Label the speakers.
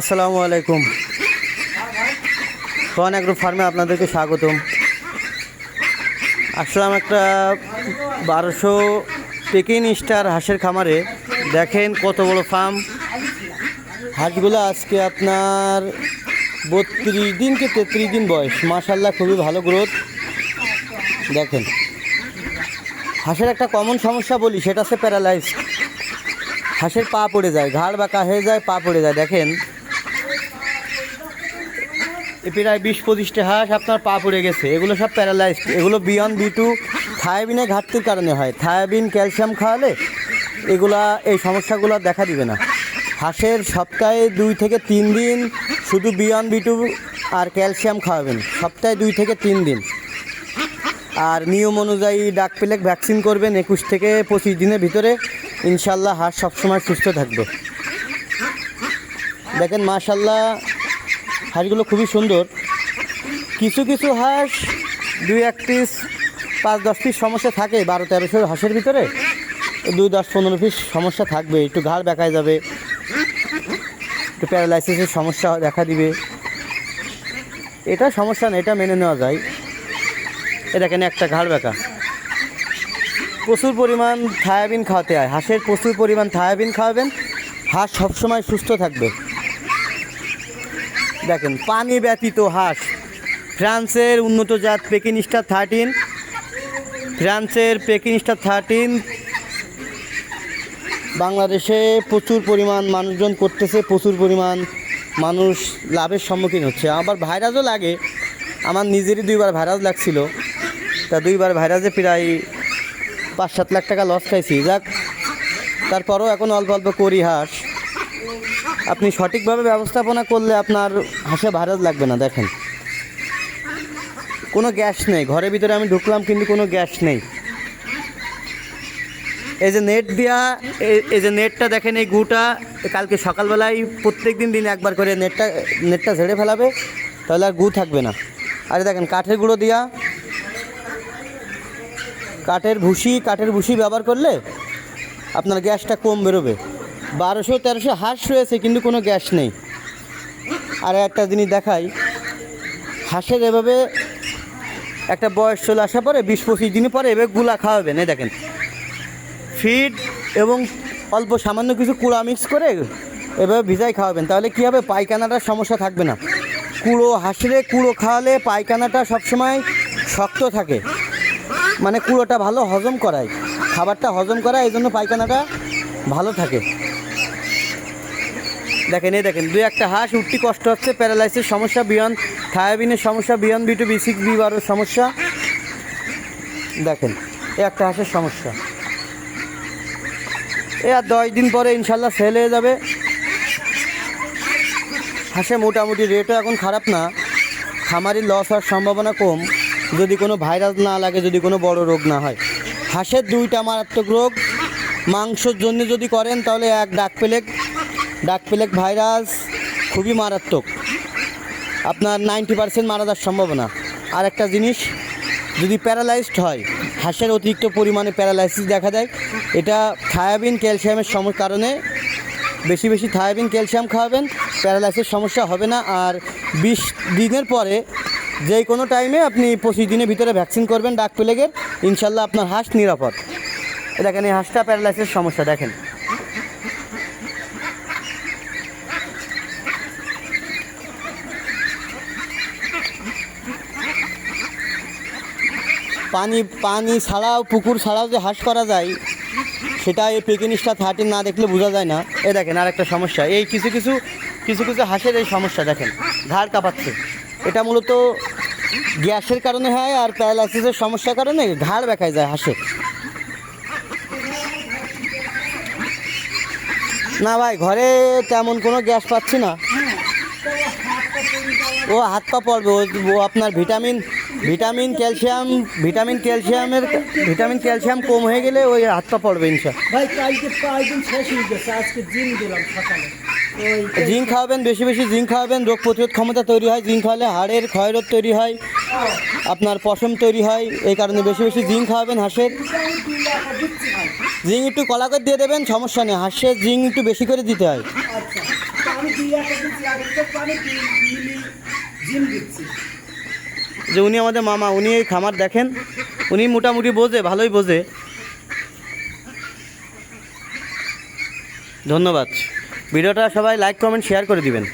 Speaker 1: আসসালামু আলাইকুম। সোহান এগ্রো ফার্মে আপনাদেরকে স্বাগতম। আসলাম একটা 1200 পেকিং স্টার হাঁসের খামারে। দেখেন কত বড় ফার্ম। হাঁসগুলো আজকে আপনার 32 দিন কি 33 দিন বয়স। মাশাআল্লাহ খুবই ভালো গ্রোথ। দেখেন হাঁসের একটা কমন সমস্যা বলি, সেটা হচ্ছে প্যারালাইজ। হাঁসের পা পড়ে যায়, ঘাড় বাঁকা হয়ে যায়, পা পড়ে যায়। দেখেন প্রায় 20-25টা হাঁস আপনার পা পড়ে গেছে। এগুলো সব প্যারালাইজড। এগুলো বিয়ন B2 থায়াবিনের ঘাটতির কারণে হয়। থায়াবিন ক্যালসিয়াম খাওয়ালে এগুলা এই সমস্যাগুলো দেখা দিবে না। হাঁসের সপ্তাহে 2 থেকে 3 দিন শুধু বিয়ন B2 আর ক্যালসিয়াম খাওয়াবেন, সপ্তাহে 2 থেকে 3 দিন। আর নিয়ম অনুযায়ী ডাক প্লেগ ভ্যাকসিন করবেন 21 থেকে 25 দিনের ভিতরে। ইনশাল্লাহ হাঁস সবসময় সুস্থ থাকবে। দেখেন মাশাল্লাহ হাঁসগুলো খুবই সুন্দর। কিছু কিছু হাঁস 2-1 পিস 5-10 পিস সমস্যা থাকে। 1200-1300 হাঁসের ভিতরে 2-10-15 পিস সমস্যা থাকবে। একটু ঘাড় বেঁকায় যাবে, একটু প্যারালাইসিসের সমস্যা দেখা দিবে। এটা সমস্যা না, এটা মেনে নেওয়া যায়। এটা কেন একটা ঘাড় বেঁকা। প্রচুর পরিমাণ থায়াবিন খাওয়াতে হয় হাঁসের, প্রচুর পরিমাণ থায়াবিন খাওয়াবেন, হাঁস সবসময় সুস্থ থাকবে। দেখেন পানি ব্যতীত হাঁস, ফ্রান্সের উন্নত জাত পেকিং স্টার 13, ফ্রান্সের পেকিং স্টার 13 বাংলাদেশে প্রচুর পরিমাণ মানুষজন করতেছে, প্রচুর পরিমাণ মানুষ লাভের সম্মুখীন হচ্ছে। আবার ভাইরাসও লাগে, আমার নিজেরই 2বার ভাইরাস লাগছিল। তা 2বার ভাইরাসে প্রায় 5-7 লাখ টাকা লস খাইছি। যাক, তারপরও এখন অল্প অল্প করি হাঁস। আপনি সঠিকভাবে ব্যবস্থাপনা করলে আপনার হাঁসে ভাইরাস লাগবে না। দেখেন কোনো গ্যাস নেই, ঘরের ভিতরে আমি ঢুকলাম কিন্তু কোনো গ্যাস নেই। এই যে নেট দেওয়া, এই যে নেটটা দেখেন, এই গুটা কালকে সকালবেলায় প্রত্যেক দিন একবার করে নেটটা ঝেড়ে ফেলাবে, তাহলে আর গু থাকবে না। আরে দেখেন কাঠের গুঁড়ো দেওয়া, কাঠের ভুসি ব্যবহার করলে আপনার গ্যাসটা কম বেরোবে। 1200-1300 হাঁস রয়েছে কিন্তু কোনো গ্যাস নেই। আর একটা জিনিস দেখাই, হাঁসের এভাবে একটা বয়স চলে আসার পরে 20-25 দিন পরে এভাবে গুলা খাওয়াবেন। এই দেখেন ফিড এবং অল্প সামান্য কিছু কুড়া মিক্স করে এভাবে ভিজাই খাওয়াবেন, তাহলে কী হবে, পায়খানাটার সমস্যা থাকবে না। হাঁসের কুড়ো খাওয়ালে পায়খানাটা সবসময় শক্ত থাকে, মানে কুড়োটা ভালো হজম করায়, খাবারটা হজম করায়, এই জন্য পায়খানাটা ভালো থাকে। দেখেন এই দেখেন 2-1টা হাঁস উঠতে কষ্ট হচ্ছে, প্যারালাইসিস সমস্যা, বিয়ন থায়াবিনের সমস্যা, বিয়ন B2 B6 B12 সমস্যা। দেখেন এই একটা হাঁসের সমস্যা। এ আর 10 দিন পরে ইনশাল্লাহ সেল হয়ে যাবে। হাঁসে মোটামুটি রেটও এখন খারাপ না, খামারির লস হওয়ার সম্ভাবনা কম, যদি কোনো ভাইরাস না লাগে, যদি কোনো বড় রোগ না হয়। হাঁসের 2টা মারাত্মক রোগ মাংসর জন্য যদি করেন তাহলে এক ডাক প্লেগ ভাইরাস খুবই মারাত্মক, আপনার 90% মারা যাওয়ার সম্ভাবনা। আর একটা জিনিস, যদি প্যারালাইজড হয়, হাঁসের অতিরিক্ত পরিমাণে প্যারালাইসিস দেখা দেয়, এটা থায়াবিন ক্যালসিয়ামের কারণে বেশি থায়াবিন ক্যালসিয়াম খাওয়াবেন, প্যারালাইসিস সমস্যা হবে না। আর 20 দিনের পরে যে কোনো টাইমে আপনি 25 দিনের ভিতরে ভ্যাকসিন করবেন ডাক প্লেগের, ইনশাল্লাহ আপনার হাঁস নিরাপদ। দেখেন এই হাঁসটা প্যারালাইসিস সমস্যা। দেখেন পানি ছাড়াও, পুকুর ছাড়াও যে হাঁস করা যায়, সেটা এই পেকিং স্টার 13 না দেখলে বোঝা যায় না। এই দেখেন আরেকটা সমস্যা, এই কিছু কিছু হাঁসের এই সমস্যা। দেখেন ঘাড় কাঁপাচ্ছে, এটা মূলত গ্যাসের কারণে হয়, আর প্যারালাইসিসের সমস্যার কারণে ঘাড় বেঁকায় যায় হাঁসের। না ভাই, ঘরে তেমন কোনো গ্যাস পাচ্ছি না। ও হাত পা পড়বে, ও আপনার ভিটামিন ক্যালসিয়াম কম হয়ে গেলে ওই হাত পা পড়বে
Speaker 2: ভাই কালকে একদিন শেষ হয়ে গেছে, আজকে জিঙ্ক দিলাম সকালে।
Speaker 1: জিঙ্ক খাওয়াবেন, বেশি জিঙ্ক খাওয়াবেন, রোগ প্রতিরোধ ক্ষমতা তৈরি হয়। জিঙ্ক খাওয়ালে হাড়ের ক্ষয়রোধ তৈরি হয়, আপনার পশম তৈরি হয়, এই কারণে বেশি জিঙ্ক খাওয়াবেন হাঁসের। জিঙ্ক একটু কলা করে দিয়ে দেবেন, সমস্যা নেই। হাঁসের জিঙ্ক একটু বেশি করে দিতে হয়।
Speaker 2: 2-1 দিচ্ছি, আর তো পানি 2 মিলি জিন দিচ্ছি।
Speaker 1: যে উনি আমাদের মামা, উনি এই খামার দেখেন, উনি মোটামুটি বোঝে, ভালোই বোঝে। ধন্যবাদ। ভিডিওটা সবাই লাইক কমেন্ট শেয়ার করে দিবেন।